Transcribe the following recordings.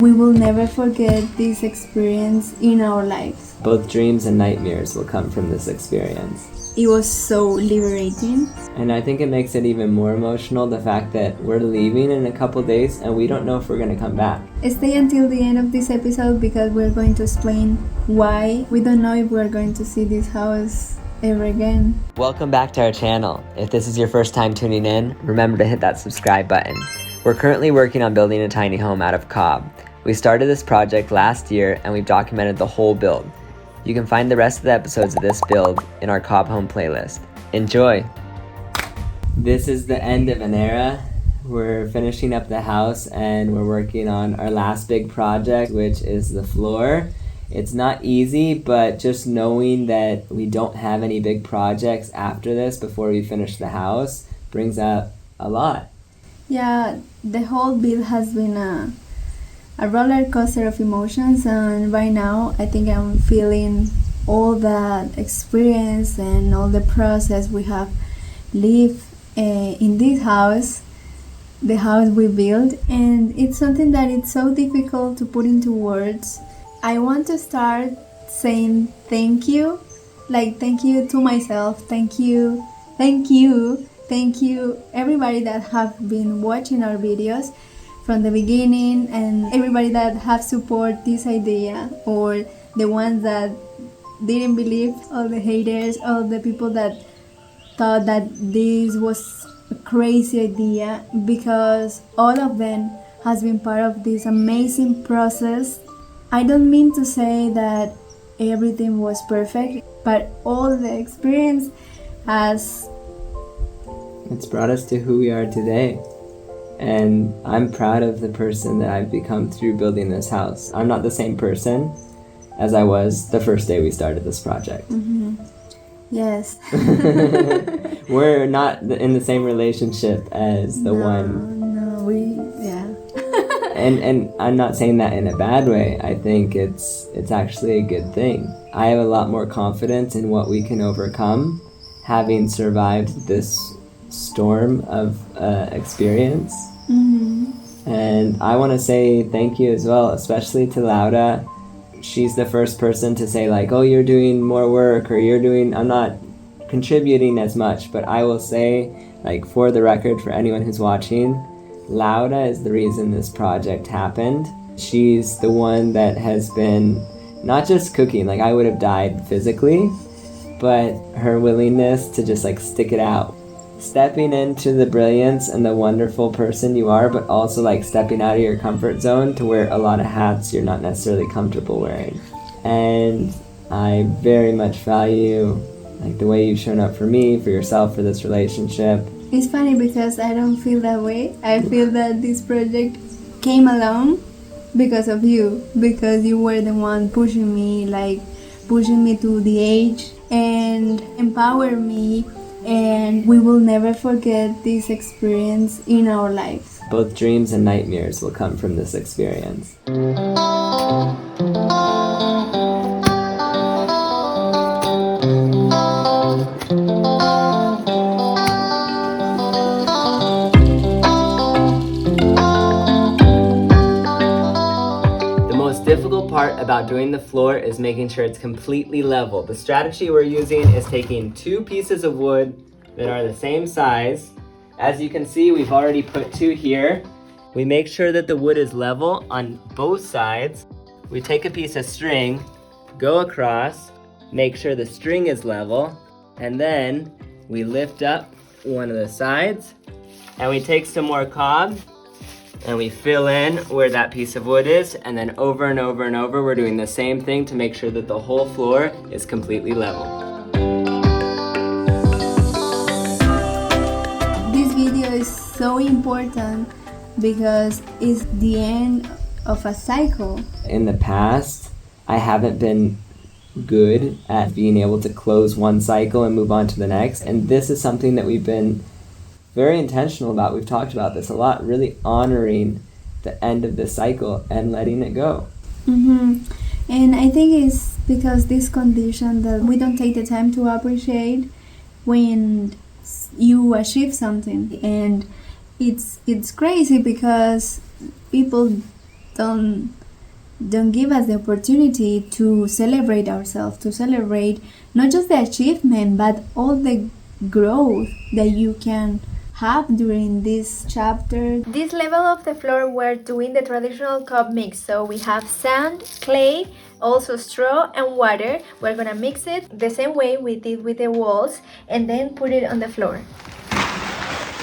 We will never forget this experience in our lives. Both dreams and nightmares will come from this experience. It was so liberating. And I think it makes it even more emotional, the fact that we're leaving in a couple days and we don't know if we're going to come back. Stay until the end of this episode because we're going to explain why we don't know if we're going to see this house ever again. Welcome back to our channel. If this is your first time tuning in, remember to hit that subscribe button. We're currently working on building a tiny home out of cob. We started this project last year and we've documented the whole build. You can find the rest of the episodes of this build in our cob home playlist. Enjoy! This is the end of an era. We're finishing up the house and we're working on our last big project, which is the floor. It's not easy, but just knowing that we don't have any big projects after this before we finish the house brings up a lot. Yeah, the whole build has been a roller coaster of emotions, and right now I think I'm feeling all that experience and all the process we have lived in this house, the house we built, and it's something that it's so difficult to put into words. I want to start saying thank you, like thank you to myself, thank you everybody that have been watching our videos from the beginning, and everybody that have support this idea, or the ones that didn't believe, all the haters, all the people that thought that this was a crazy idea, because all of them has been part of this amazing process. I don't mean to say that everything was perfect, but all the experience it's brought us to who we are today. And I'm proud of the person that I've become through building this house. I'm not the same person as I was the first day we started this project. Mm-hmm. Yes. We're not in the same relationship as the one. And I'm not saying that in a bad way. I think it's actually a good thing. I have a lot more confidence in what we can overcome, having survived this storm of experience. Mm-hmm. And I want to say thank you as well, especially to Laura. She's the first person to say like, oh, you're doing more work, or I'm not contributing as much. But I will say, like, for the record, for anyone who's watching, Laura is the reason this project happened. She's the one that has been not just cooking, like I would have died physically, but her willingness to just like stick it out, stepping into the brilliance and the wonderful person you are, but also like stepping out of your comfort zone to wear a lot of hats you're not necessarily comfortable wearing. And I very much value like the way you've shown up for me, for yourself, for this relationship. It's funny because I don't feel that way. I feel that this project came along because of you, because you were the one pushing me to the edge and empower me, and we will never forget this experience in our lives. Both dreams and nightmares will come from this experience. The difficult part about doing the floor is making sure it's completely level. The strategy we're using is taking two pieces of wood that are the same size. As you can see, we've already put two here. We make sure that the wood is level on both sides. We take a piece of string, go across, make sure the string is level, and then we lift up one of the sides, and we take some more cob, and we fill in where that piece of wood is, and then over and over and over, we're doing the same thing to make sure that the whole floor is completely level. This video is so important because it's the end of a cycle. In the past, I haven't been good at being able to close one cycle and move on to the next, and this is something that we've been very intentional about. We've talked about this a lot, really honoring the end of this cycle and letting it go. Mm-hmm. And I think it's because this condition that we don't take the time to appreciate when you achieve something. And it's crazy because people don't give us the opportunity to celebrate ourselves, to celebrate not just the achievement but all the growth that you can have during this chapter. This level of the floor, we're doing the traditional cup mix. So we have sand, clay, also straw and water. We're gonna mix it the same way we did with the walls and then put it on the floor.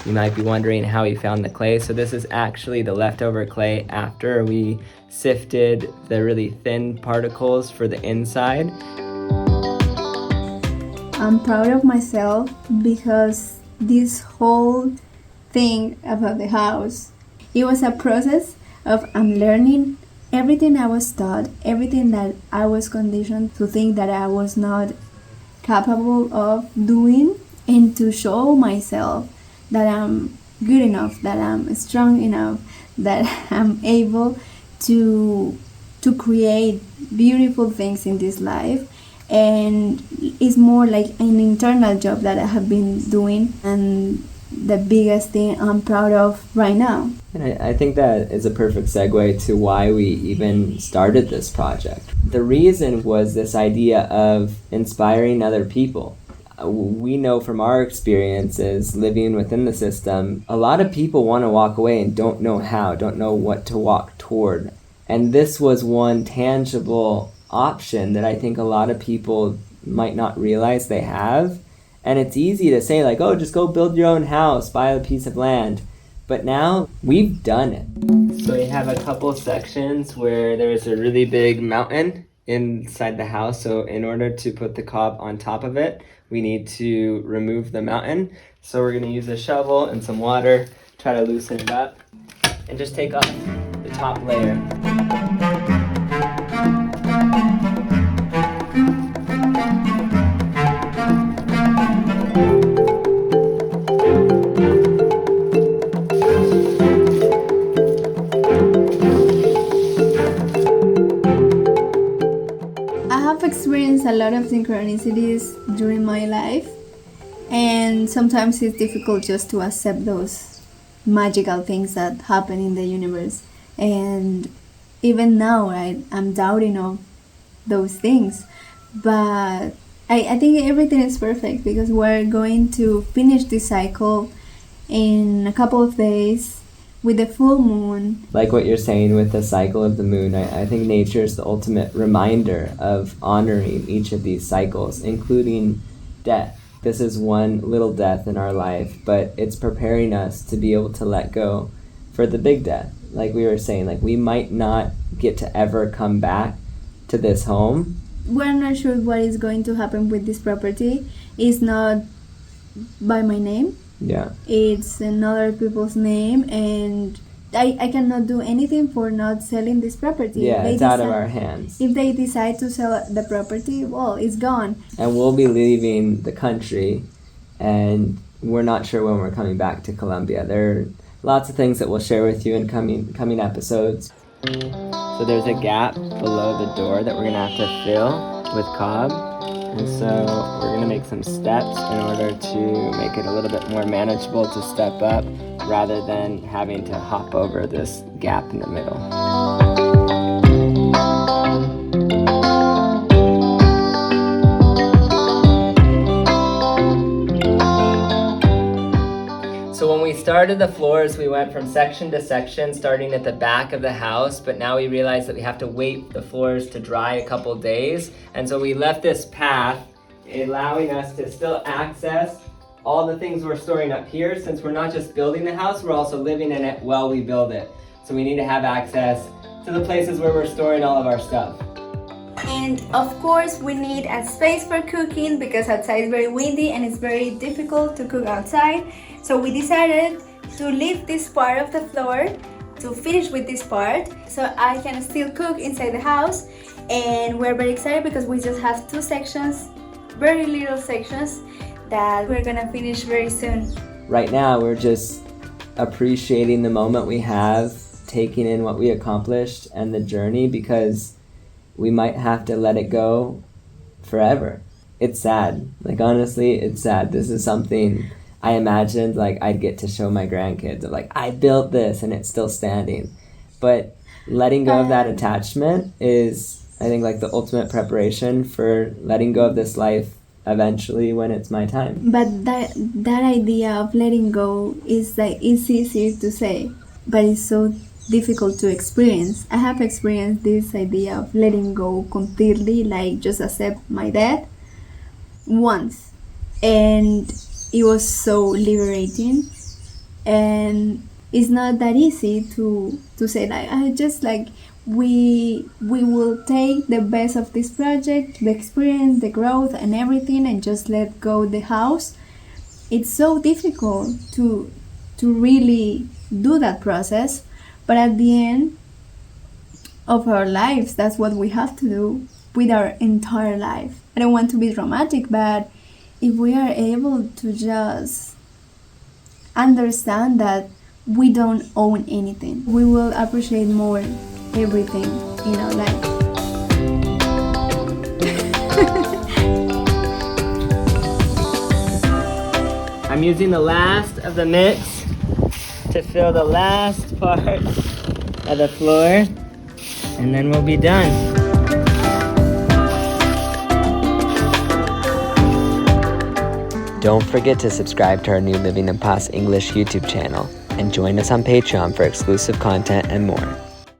You might be wondering how we found the clay. So this is actually the leftover clay after we sifted the really thin particles for the inside. I'm proud of myself because this whole thing about the house, it was a process of unlearning everything I was taught, everything that I was conditioned to think that I was not capable of doing, and to show myself that I'm good enough, that I'm strong enough, that I'm able to create beautiful things in this life. And it's more like an internal job that I have been doing, and the biggest thing I'm proud of right now. And I think that is a perfect segue to why we even started this project. The reason was this idea of inspiring other people. We know from our experiences living within the system, a lot of people want to walk away and don't know how, don't know what to walk toward. And this was one tangible option that I think a lot of people might not realize they have. And it's easy to say like, oh, just go build your own house, buy a piece of land. But now we've done it. So we have a couple sections where there's a really big mountain inside the house. So in order to put the cob on top of it, we need to remove the mountain. So we're gonna use a shovel and some water, try to loosen it up, and just take off the top layer. Experienced a lot of synchronicities during my life, and sometimes it's difficult just to accept those magical things that happen in the universe. And even now I'm doubting of those things, but I think everything is perfect because we're going to finish this cycle in a couple of days with the full moon. Like what you're saying with the cycle of the moon, I think nature is the ultimate reminder of honoring each of these cycles, including death. This is one little death in our life, but it's preparing us to be able to let go for the big death. Like we were saying, like we might not get to ever come back to this home. We're not sure what is going to happen with this property. It's not by my name. Yeah. It's in other people's name, and I cannot do anything for not selling this property. Yeah, it's out of our hands. If they decide to sell the property, well, it's gone. And we'll be leaving the country, and we're not sure when we're coming back to Colombia. There are lots of things that we'll share with you in coming episodes. So there's a gap below the door that we're going to have to fill with cob. And so we're going to make some steps in order to make it a little bit more manageable to step up rather than having to hop over this gap in the middle. So when we started the floors, we went from section to section, starting at the back of the house, but now we realized that we have to wait the floors to dry a couple days. And so we left this path, allowing us to still access all the things we're storing up here. Since we're not just building the house, we're also living in it while we build it. So we need to have access to the places where we're storing all of our stuff. And of course we need a space for cooking because outside is very windy and it's very difficult to cook outside. So we decided to leave this part of the floor to finish with this part so I can still cook inside the house. And we're very excited because we just have two sections, very little sections, that we're gonna finish very soon. Right now we're just appreciating the moment we have, taking in what we accomplished and the journey, because we might have to let it go forever. It's sad. Like honestly, it's sad. This is something I imagined like I'd get to show my grandkids of like, I built this and it's still standing. But letting go of that attachment is, I think, like the ultimate preparation for letting go of this life eventually when it's my time. But that idea of letting go is like, it's easier to say, but it's so difficult to experience. I have experienced this idea of letting go completely, like just accept my death once, and it was so liberating. And it's not that easy to say like, I just like, we will take the best of this project, the experience, the growth and everything, and just let go the house. It's so difficult to really do that process, but at the end of our lives, that's what we have to do with our entire life. I don't want to be dramatic, but if we are able to just understand that we don't own anything, we will appreciate more everything in our life. I'm using the last of the mix to fill the last part of the floor, and then we'll be done. Don't forget to subscribe to our new Living in Paz English YouTube channel and join us on Patreon for exclusive content and more.